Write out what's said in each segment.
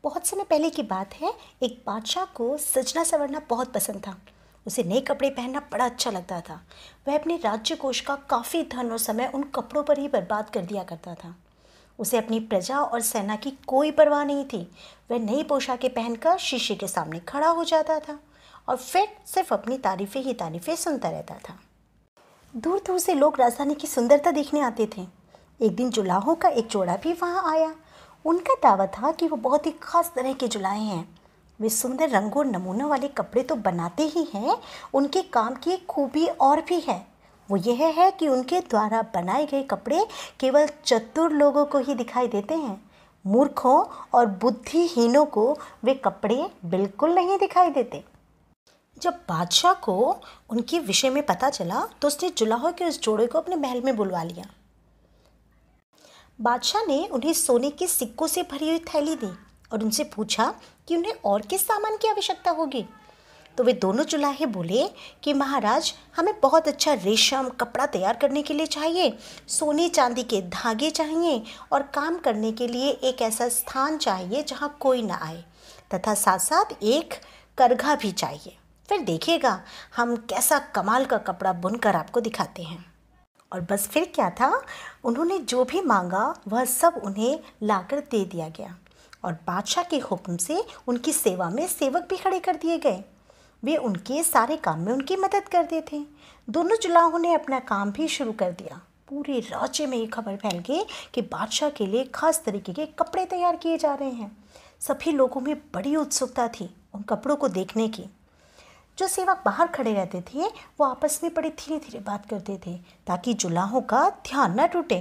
बहुत समय पहले की बात है। एक बादशाह को सजना संवरना बहुत पसंद था। उसे नए कपड़े पहनना बड़ा अच्छा लगता था। वह अपने राज्य कोष का काफ़ी धन और समय उन कपड़ों पर ही बर्बाद कर दिया करता था। उसे अपनी प्रजा और सेना की कोई परवाह नहीं थी। वह नई पोशाकें पहनकर शीशे के सामने खड़ा हो जाता था और फिर सिर्फ अपनी तारीफ़ें ही तारीफ़ें सुनता रहता था। दूर दूर से लोग राजधानी की सुंदरता देखने आते थे। एक दिन जुलाहों का एक जोड़ा भी वहाँ आया। उनका दावा था कि वो बहुत ही खास तरह के जुलाहे हैं। वे सुंदर रंगों और नमूनों वाले कपड़े तो बनाते ही हैं, उनके काम की एक खूबी और भी है। वो यह है कि उनके द्वारा बनाए गए कपड़े केवल चतुर लोगों को ही दिखाई देते हैं। मूर्खों और बुद्धिहीनों को वे कपड़े बिल्कुल नहीं दिखाई देते। जब बादशाह को उनके विषय में पता चला तो उसने जुलाहों के उस जोड़े को अपने महल में बुलवा लिया। बादशाह ने उन्हें सोने के सिक्कों से भरी हुई थैली दी और उनसे पूछा कि उन्हें और किस सामान की आवश्यकता होगी। तो वे दोनों जुलाहे बोले कि महाराज, हमें बहुत अच्छा रेशम कपड़ा तैयार करने के लिए चाहिए, सोने चांदी के धागे चाहिए और काम करने के लिए एक ऐसा स्थान चाहिए जहाँ कोई ना आए, तथा साथ साथ एक करघा भी चाहिए। फिर देखिएगा हम कैसा कमाल का कपड़ा बुनकर आपको दिखाते हैं। और बस फिर क्या था, उन्होंने जो भी मांगा वह सब उन्हें लाकर दे दिया गया और बादशाह के हुक्म से उनकी सेवा में सेवक भी खड़े कर दिए गए। वे उनके सारे काम में उनकी मदद करते थे। दोनों जुलाहों ने अपना काम भी शुरू कर दिया। पूरे राज्य में ये खबर फैल गई कि बादशाह के लिए खास तरीके के कपड़े तैयार किए जा रहे हैं। सभी लोगों में बड़ी उत्सुकता थी उन कपड़ों को देखने की। जो सेवक बाहर खड़े रहते थे वो आपस में बड़े धीरे धीरे बात करते थे ताकि जुलाहों का ध्यान न टूटे।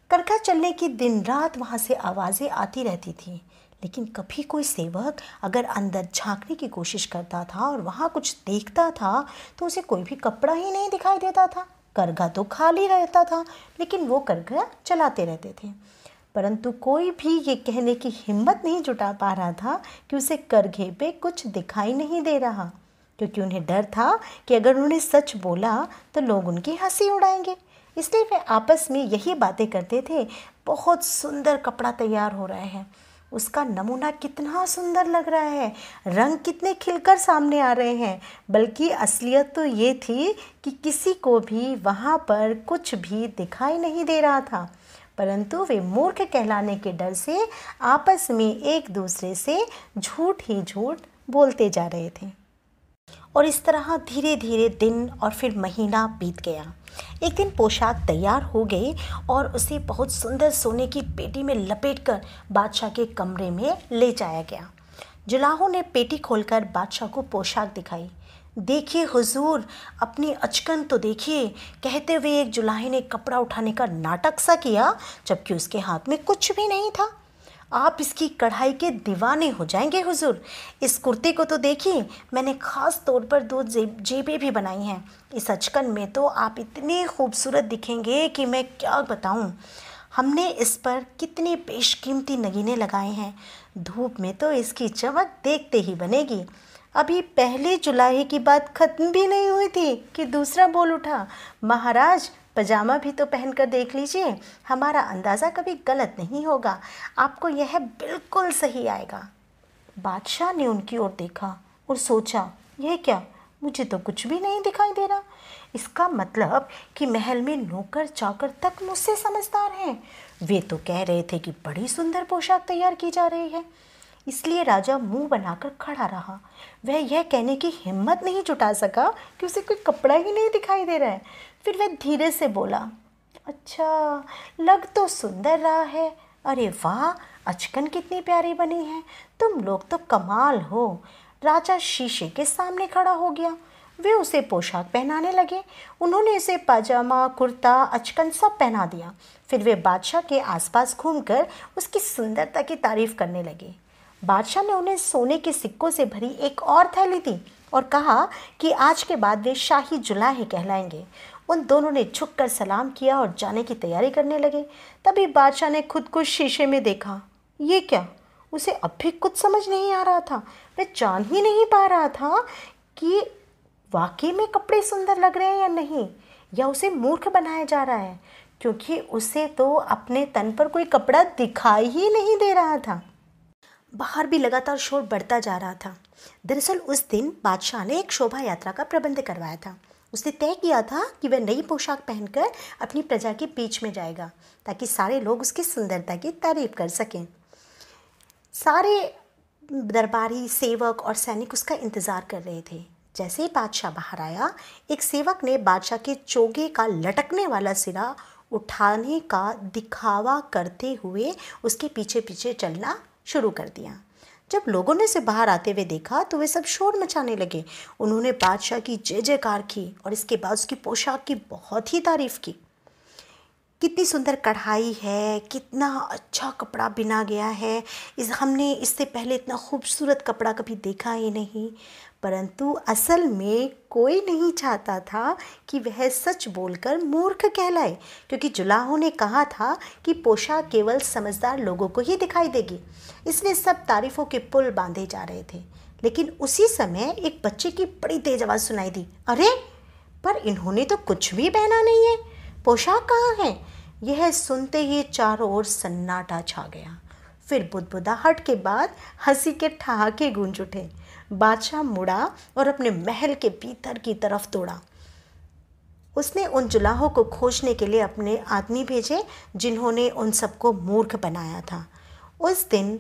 करघा चलने की दिन रात वहाँ से आवाज़ें आती रहती थी, लेकिन कभी कोई सेवक अगर अंदर झांकने की कोशिश करता था और वहाँ कुछ देखता था तो उसे कोई भी कपड़ा ही नहीं दिखाई देता था। करघा तो खाली रहता था, लेकिन वो करघा चलाते रहते थे। परंतु कोई भी ये कहने की हिम्मत नहीं जुटा पा रहा था कि उसे करघे पे कुछ दिखाई नहीं दे रहा, क्योंकि उन्हें डर था कि अगर उन्होंने सच बोला तो लोग उनकी हंसी उड़ाएंगे। इसलिए वे आपस में यही बातें करते थे, बहुत सुंदर कपड़ा तैयार हो रहा है, उसका नमूना कितना सुंदर लग रहा है, रंग कितने खिलकर सामने आ रहे हैं। बल्कि असलियत तो ये थी कि किसी को भी वहाँ पर कुछ भी दिखाई नहीं दे रहा था, परंतु वे मूर्ख कहलाने के डर से आपस में एक दूसरे से झूठ ही झूठ बोलते जा रहे थे। और इस तरह धीरे धीरे दिन और फिर महीना बीत गया। एक दिन पोशाक तैयार हो गई और उसे बहुत सुंदर सोने की पेटी में लपेटकर बादशाह के कमरे में ले जाया गया। जुलाहों ने पेटी खोलकर बादशाह को पोशाक दिखाई। देखिए हुजूर, अपनी अचकन तो देखिए, कहते हुए एक जुलाहे ने कपड़ा उठाने का नाटक सा किया, जबकि उसके हाथ में कुछ भी नहीं था। आप इसकी कढ़ाई के दीवाने हो जाएंगे हुजूर। इस कुर्ते को तो देखिए, मैंने ख़ास तौर पर 2 जेबें भी बनाई हैं। इस अचकन में तो आप इतने खूबसूरत दिखेंगे कि मैं क्या बताऊं। हमने इस पर कितने बेशकीमती नगीने लगाए हैं। धूप में तो इसकी चमक देखते ही बनेगी। अभी पहले जुलाहे की बात खत्म भी नहीं हुई थी कि दूसरा बोल उठा, महाराज, पजामा भी तो पहन कर देख लीजिए, हमारा अंदाज़ा कभी गलत नहीं होगा, आपको यह बिल्कुल सही आएगा। बादशाह ने उनकी ओर देखा और सोचा, यह क्या, मुझे तो कुछ भी नहीं दिखाई दे रहा। इसका मतलब कि महल में नौकर चाकर तक मुझसे समझदार हैं। वे तो कह रहे थे कि बड़ी सुंदर पोशाक तैयार की जा रही है। इसलिए राजा मुंह बनाकर खड़ा रहा। वह यह कहने की हिम्मत नहीं जुटा सका कि उसे कोई कपड़ा ही नहीं दिखाई दे रहा है। फिर वह धीरे से बोला, अच्छा, लग तो सुंदर रहा है। अरे वाह, अचकन कितनी प्यारी बनी है, तुम लोग तो कमाल हो। राजा शीशे के सामने खड़ा हो गया। वे उसे पोशाक पहनाने लगे। उन्होंने उसे पाजामा, कुर्ता, अचकन सब पहना दिया। फिर वे बादशाह के आसपास घूमकर उसकी सुंदरता की तारीफ करने लगे। बादशाह ने उन्हें सोने के सिक्कों से भरी एक और थैली दी और कहा कि आज के बाद वे शाही जुलाहे कहलाएंगे। उन दोनों ने झुककर सलाम किया और जाने की तैयारी करने लगे। तभी बादशाह ने खुद को शीशे में देखा। ये क्या, उसे अब भी कुछ समझ नहीं आ रहा था। वह जान ही नहीं पा रहा था कि वाकई में कपड़े सुंदर लग रहे हैं या नहीं, या उसे मूर्ख बनाया जा रहा है, क्योंकि उसे तो अपने तन पर कोई कपड़ा दिखाई ही नहीं दे रहा था। बाहर भी लगातार शोर बढ़ता जा रहा था। दरअसल उस दिन बादशाह ने एक शोभा यात्रा का प्रबंध करवाया था। उसने तय किया था कि वह नई पोशाक पहनकर अपनी प्रजा के बीच में जाएगा, ताकि सारे लोग उसकी सुंदरता की तारीफ कर सकें। सारे दरबारी, सेवक और सैनिक उसका इंतज़ार कर रहे थे। जैसे ही बादशाह बाहर आया, एक सेवक ने बादशाह के चोगे का लटकने वाला सिरा उठाने का दिखावा करते हुए उसके पीछे पीछे चलना शुरू कर दिया। जब लोगों ने उसे बाहर आते हुए देखा तो वे सब शोर मचाने लगे। उन्होंने बादशाह की जय जयकार की और इसके बाद उसकी पोशाक की बहुत ही तारीफ की। कितनी सुंदर कढ़ाई है, कितना अच्छा कपड़ा बिना गया है, हमने इससे पहले इतना खूबसूरत कपड़ा कभी देखा ही नहीं। परंतु असल में कोई नहीं चाहता था कि वह सच बोलकर मूर्ख कहलाए, क्योंकि जुलाहों ने कहा था कि पोशाक केवल समझदार लोगों को ही दिखाई देगी। इसलिए सब तारीफों के पुल बांधे जा रहे थे। लेकिन उसी समय एक बच्चे की बड़ी तेज आवाज़ सुनाई दी, अरे, पर इन्होंने तो कुछ भी पहना नहीं है, पोशाक कहाँ है? यह सुनते ही चारों ओर सन्नाटा छा गया। फिर बुदबुदाहट के बाद हंसी के ठहाके गूंज उठे। बादशाह मुड़ा और अपने महल के भीतर की तरफ दौड़ा। उसने उन जुलाहों को खोजने के लिए अपने आदमी भेजे, जिन्होंने उन सबको मूर्ख बनाया था। उस दिन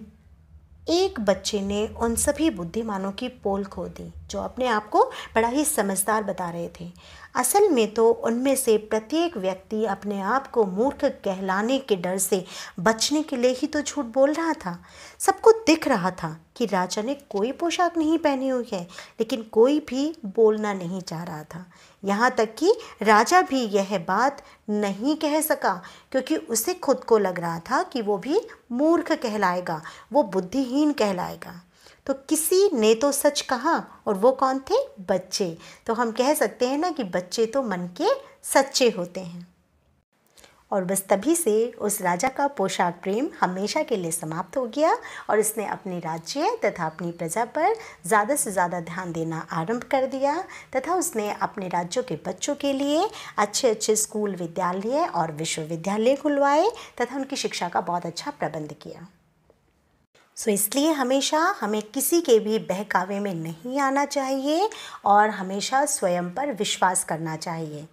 एक बच्चे ने उन सभी बुद्धिमानों की पोल खो दी, जो अपने आप को बड़ा ही समझदार बता रहे थे। असल में तो उनमें से प्रत्येक व्यक्ति अपने आप को मूर्ख कहलाने के डर से बचने के लिए ही तो झूठ बोल रहा था। सबको दिख रहा था कि राजा ने कोई पोशाक नहीं पहनी हुई है, लेकिन कोई भी बोलना नहीं चाह रहा था। यहाँ तक कि राजा भी यह बात नहीं कह सका, क्योंकि उसे खुद को लग रहा था कि वो भी मूर्ख कहलाएगा, वो बुद्धिहीन कहलाएगा। तो किसी ने तो सच कहा, और वो कौन थे? बच्चे। तो हम कह सकते हैं ना कि बच्चे तो मन के सच्चे होते हैं। और बस तभी से उस राजा का पोशाक प्रेम हमेशा के लिए समाप्त हो गया और उसने अपने राज्य तथा अपनी प्रजा पर ज़्यादा से ज़्यादा ध्यान देना आरंभ कर दिया, तथा उसने अपने राज्यों के बच्चों के लिए अच्छे अच्छे स्कूल, विद्यालय और विश्वविद्यालय खुलवाए तथा उनकी शिक्षा का बहुत अच्छा प्रबंध किया। इसलिए हमेशा हमें किसी के भी बहकावे में नहीं आना चाहिए और हमेशा स्वयं पर विश्वास करना चाहिए।